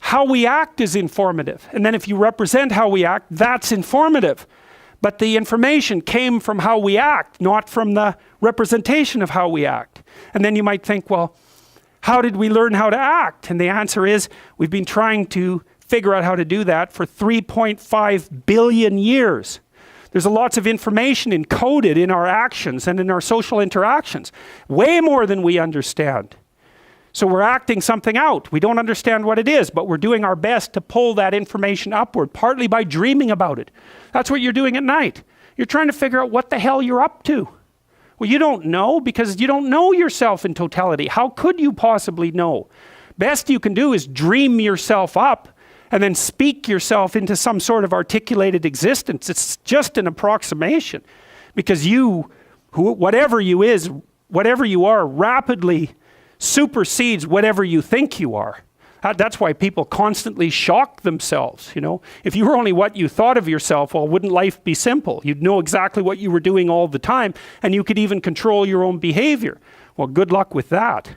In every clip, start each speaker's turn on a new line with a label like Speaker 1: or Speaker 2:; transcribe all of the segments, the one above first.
Speaker 1: how we act is informative. And then if you represent how we act, that's informative. But the information came from how we act, not from the representation of how we act. And then you might think, well, how did we learn how to act? And the answer is, we've been trying to figure out how to do that for 3.5 billion years. There's lots of information encoded in our actions and in our social interactions, way more than we understand. So we're acting something out. We don't understand what it is, but we're doing our best to pull that information upward, partly by dreaming about it. That's what you're doing at night. You're trying to figure out what the hell you're up to. Well, you don't know because you don't know yourself in totality. How could you possibly know? Best you can do is dream yourself up and then speak yourself into some sort of articulated existence. It's just an approximation because whatever you are, rapidly supersedes whatever you think you are. That's why people constantly shock themselves, you know. If you were only what you thought of yourself, well, wouldn't life be simple? You'd know exactly what you were doing all the time, and you could even control your own behavior. Well, good luck with that.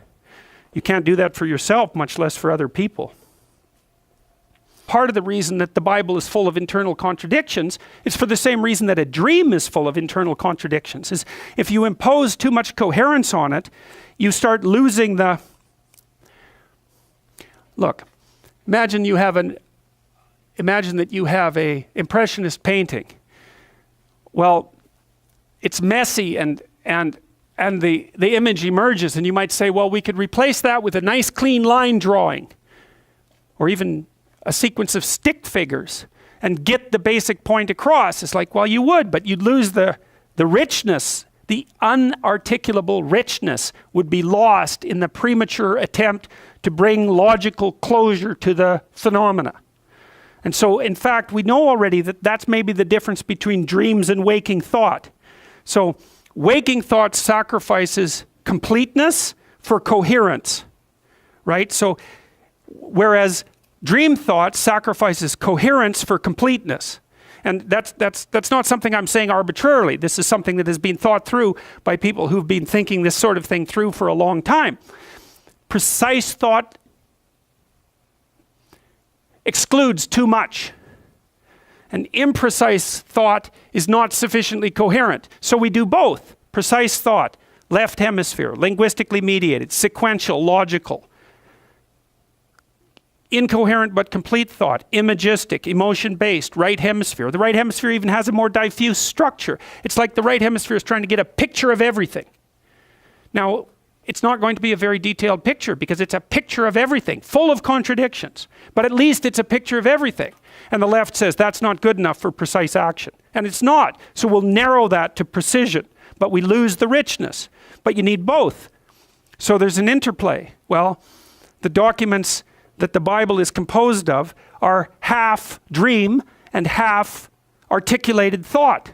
Speaker 1: You can't do that for yourself, much less for other people. Part of the reason that the Bible is full of internal contradictions is for the same reason that a dream is full of internal contradictions. Is if you impose too much coherence on it, you start losing the... Look, imagine that you have a impressionist painting. Well, it's messy and the image emerges, and you might say, well, we could replace that with a nice clean line drawing, or even a sequence of stick figures, and get the basic point across. It's like, well, you would, but you'd lose the richness. The unarticulable richness would be lost in the premature attempt to bring logical closure to the phenomena. And so, in fact, we know already that that's maybe the difference between dreams and waking thought. So, waking thought sacrifices completeness for coherence, right? So, whereas dream thought sacrifices coherence for completeness. And that's not something I'm saying arbitrarily. This is something that has been thought through by people who've been thinking this sort of thing through for a long time. Precise thought excludes too much. And imprecise thought is not sufficiently coherent. So we do both. Precise thought, left hemisphere, linguistically mediated, sequential, logical. Incoherent but complete thought, imagistic, emotion-based, right hemisphere. The right hemisphere even has a more diffuse structure. It's like the right hemisphere is trying to get a picture of everything. Now, it's not going to be a very detailed picture because it's a picture of everything, full of contradictions. But at least it's a picture of everything. And the left says that's not good enough for precise action. And it's not. So we'll narrow that to precision, but we lose the richness. But you need both. So there's an interplay. Well, the documents that the Bible is composed of are half dream and half articulated thought.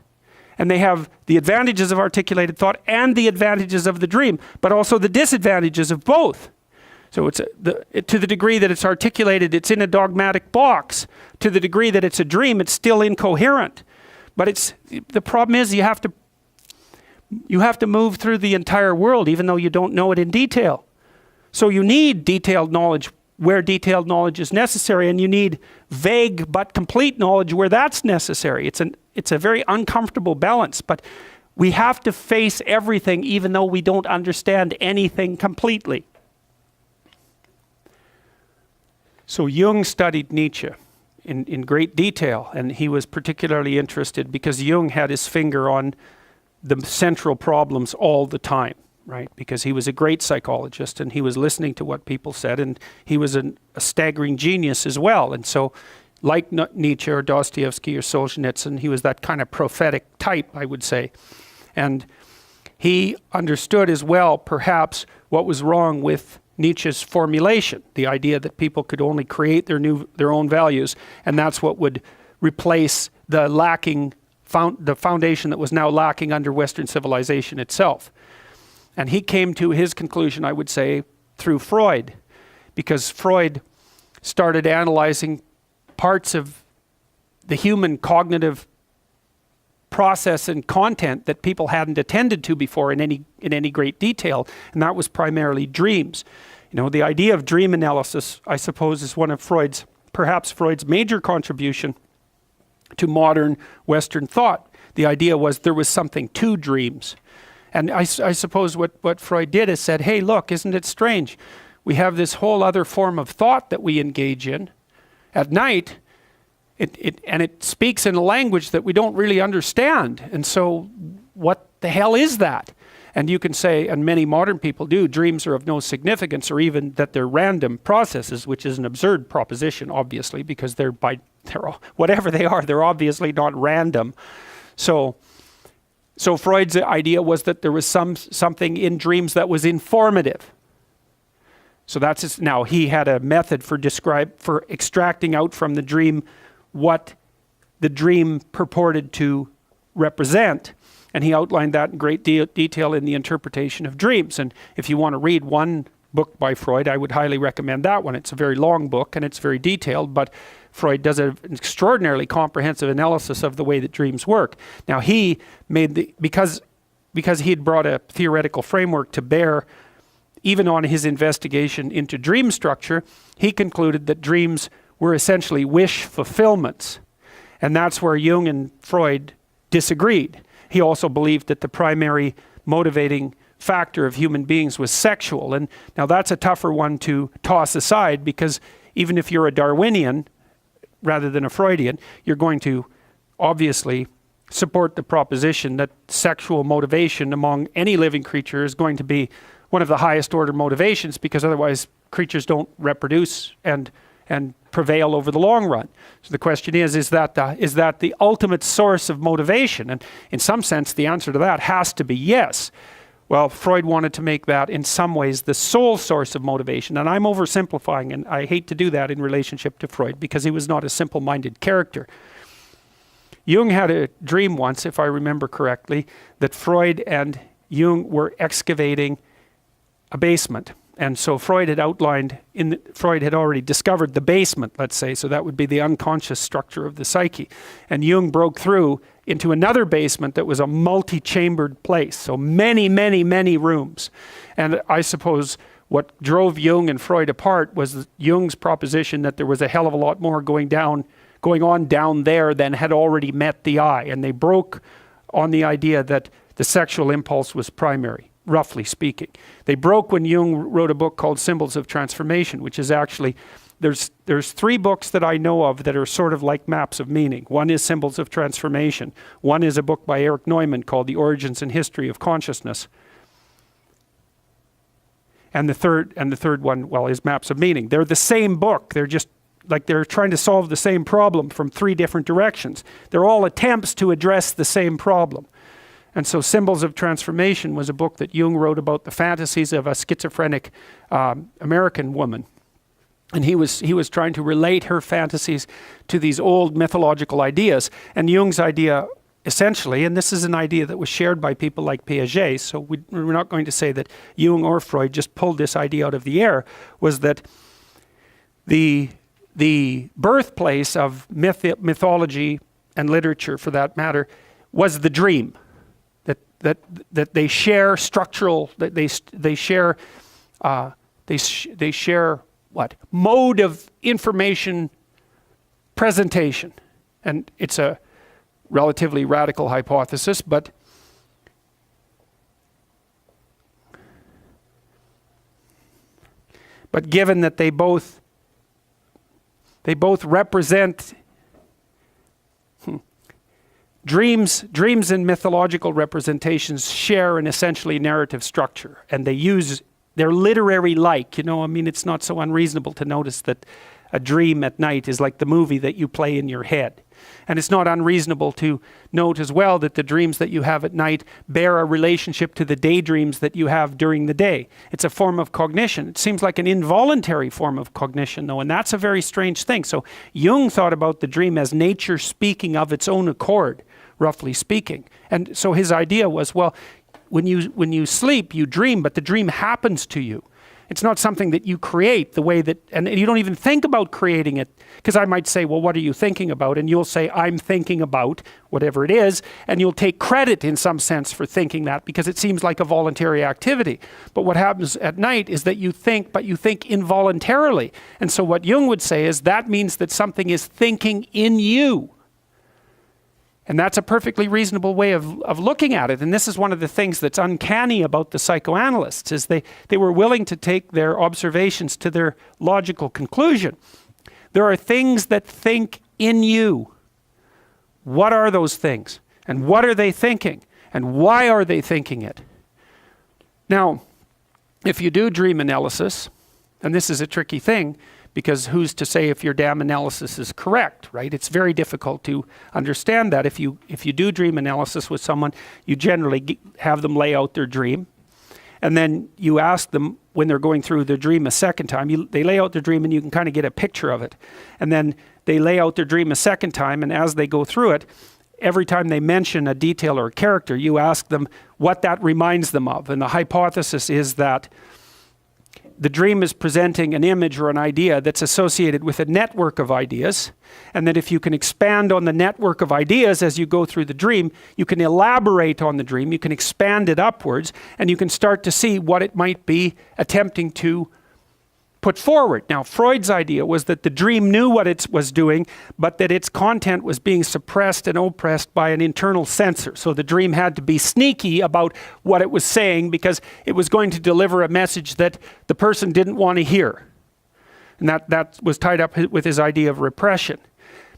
Speaker 1: And they have the advantages of articulated thought and the advantages of the dream, but also the disadvantages of both. So to the degree that it's articulated, it's in a dogmatic box. To the degree that it's a dream, it's still incoherent. But the problem is you have to move through the entire world even though you don't know it in detail. So you need detailed knowledge where detailed knowledge is necessary, and you need vague but complete knowledge where that's necessary. It's a very uncomfortable balance, but we have to face everything even though we don't understand anything completely. So Jung studied Nietzsche in great detail, and he was particularly interested because Jung had his finger on the central problems all the time. Right? Because he was a great psychologist and he was listening to what people said, and he was a staggering genius as well. And so, like Nietzsche or Dostoevsky or Solzhenitsyn, he was that kind of prophetic type, I would say. And he understood as well, perhaps, what was wrong with Nietzsche's formulation, the idea that people could only create their own values, and that's what would replace the foundation that was now lacking under Western civilization itself. And he came to his conclusion, I would say, through Freud, because Freud started analyzing parts of the human cognitive process and content that people hadn't attended to before in any great detail, and that was primarily dreams. The idea of dream analysis, I suppose, is one of perhaps Freud's major contribution to modern Western thought. The idea was there was something to dreams. And I suppose what Freud did is said, hey, look, isn't it strange? We have this whole other form of thought that we engage in at night, and it speaks in a language that we don't really understand. And so what the hell is that? And you can say, and many modern people do, dreams are of no significance, or even that they're random processes, which is an absurd proposition, obviously, because whatever they are, they're obviously not random. So Freud's idea was that there was something in dreams that was informative. So now he had a method for extracting out from the dream what the dream purported to represent. And he outlined that in great detail in The Interpretation of Dreams. And if you want to read one book by Freud, I would highly recommend that one. It's a very long book and it's very detailed, but Freud does an extraordinarily comprehensive analysis of the way that dreams work. Now he made because he had brought a theoretical framework to bear even on his investigation into dream structure, he concluded that dreams were essentially wish fulfillments. And that's where Jung and Freud disagreed. He also believed that the primary motivating factor of human beings was sexual. And now that's a tougher one to toss aside, because even if you're a Darwinian rather than a Freudian, you're going to obviously support the proposition that sexual motivation among any living creature is going to be one of the highest order motivations, because otherwise creatures don't reproduce and prevail over the long run. So the question is that the ultimate source of motivation? And in some sense, the answer to that has to be yes. Well, Freud wanted to make that in some ways the sole source of motivation. And I'm oversimplifying, and I hate to do that in relationship to Freud, because he was not a simple-minded character. Jung had a dream once, if I remember correctly, that Freud and Jung were excavating a basement. And so Freud had already discovered the basement, let's say, so that would be the unconscious structure of the psyche. And Jung broke through into another basement that was a multi-chambered place, so many, many, many rooms. And I suppose what drove Jung and Freud apart was Jung's proposition that there was a hell of a lot more going on down there than had already met the eye. And they broke on the idea that the sexual impulse was primary, roughly speaking. They broke when Jung wrote a book called Symbols of Transformation, which is actually, there's three books that I know of that are sort of like maps of meaning. One is Symbols of Transformation. One is a book by Erich Neumann called The Origins and History of Consciousness. And the third one, well, is Maps of Meaning. They're the same book. They're just like they're trying to solve the same problem from three different directions. They're all attempts to address the same problem. And so Symbols of Transformation was a book that Jung wrote about the fantasies of a schizophrenic American woman. And he was trying to relate her fantasies to these old mythological ideas. And Jung's idea, essentially, and this is an idea that was shared by people like Piaget, so we're not going to say that Jung or Freud just pulled this idea out of the air, was that the birthplace of mythology and literature, for that matter, was the dream. That they share structural, that they share what? Mode of information presentation. And it's a relatively radical hypothesis, but given that they both represent dreams and mythological representations share an essentially narrative structure, and they're literary-like. It's not so unreasonable to notice that a dream at night is like the movie that you play in your head. And it's not unreasonable to note as well that the dreams that you have at night bear a relationship to the daydreams that you have during the day. It's a form of cognition. It seems like an involuntary form of cognition, though, and that's a very strange thing. So Jung thought about the dream as nature speaking of its own accord, roughly speaking. And so his idea was, well, when you sleep, you dream, but the dream happens to you. It's not something that you create the way that, and you don't even think about creating it. Because I might say, well, what are you thinking about? And you'll say, I'm thinking about whatever it is. And you'll take credit in some sense for thinking that because it seems like a voluntary activity. But what happens at night is that you think, but you think involuntarily. And so what Jung would say is that means that something is thinking in you. And that's a perfectly reasonable way of looking at it. And this is one of the things that's uncanny about the psychoanalysts, is they were willing to take their observations to their logical conclusion. There are things that think in you. What are those things? And what are they thinking? And why are they thinking it? Now, if you do dream analysis, and this is a tricky thing, because who's to say if your damn analysis is correct, right? It's very difficult to understand that. If you do dream analysis with someone, you generally have them lay out their dream. And then you ask them when they're going through their dream a second time, they lay out their dream and you can kind of get a picture of it. And then they lay out their dream a second time, and as they go through it, every time they mention a detail or a character, you ask them what that reminds them of. And the hypothesis is that the dream is presenting an image or an idea that's associated with a network of ideas, and that if you can expand on the network of ideas as you go through the dream, you can elaborate on the dream, you can expand it upwards, and you can start to see what it might be attempting to put forward. Now, Freud's idea was that the dream knew what it was doing, but that its content was being suppressed and oppressed by an internal censor. So the dream had to be sneaky about what it was saying because it was going to deliver a message that the person didn't want to hear. And that was tied up with his idea of repression.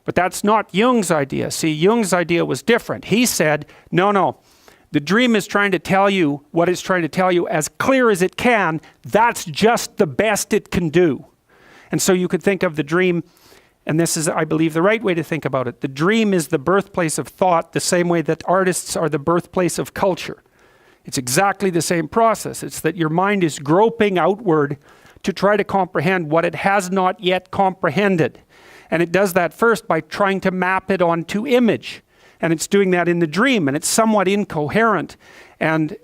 Speaker 1: But that's not Jung's idea. See, Jung's idea was different. He said, no, the dream is trying to tell you what it's trying to tell you as clear as it can. That's just the best it can do. And so you could think of the dream, and this is, I believe, the right way to think about it. The dream is the birthplace of thought, the same way that artists are the birthplace of culture. It's exactly the same process. It's that your mind is groping outward to try to comprehend what it has not yet comprehended. And it does that first by trying to map it onto image. And it's doing that in the dream, and it's somewhat incoherent. And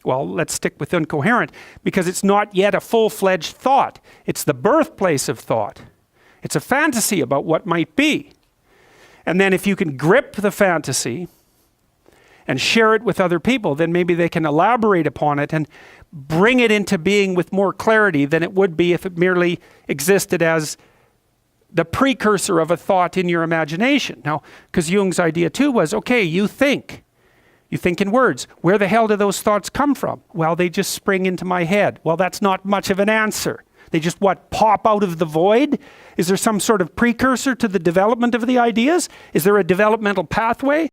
Speaker 1: well, let's stick with incoherent, because it's not yet a full-fledged thought. It's the birthplace of thought. It's a fantasy about what might be. And then if you can grip the fantasy and share it with other people, then maybe they can elaborate upon it and bring it into being with more clarity than it would be if it merely existed as the precursor of a thought in your imagination. Now, because Jung's idea too was, okay, you think in words. Where the hell do those thoughts come from? Well, they just spring into my head. Well, that's not much of an answer. They just, pop out of the void? Is there some sort of precursor to the development of the ideas? Is there a developmental pathway?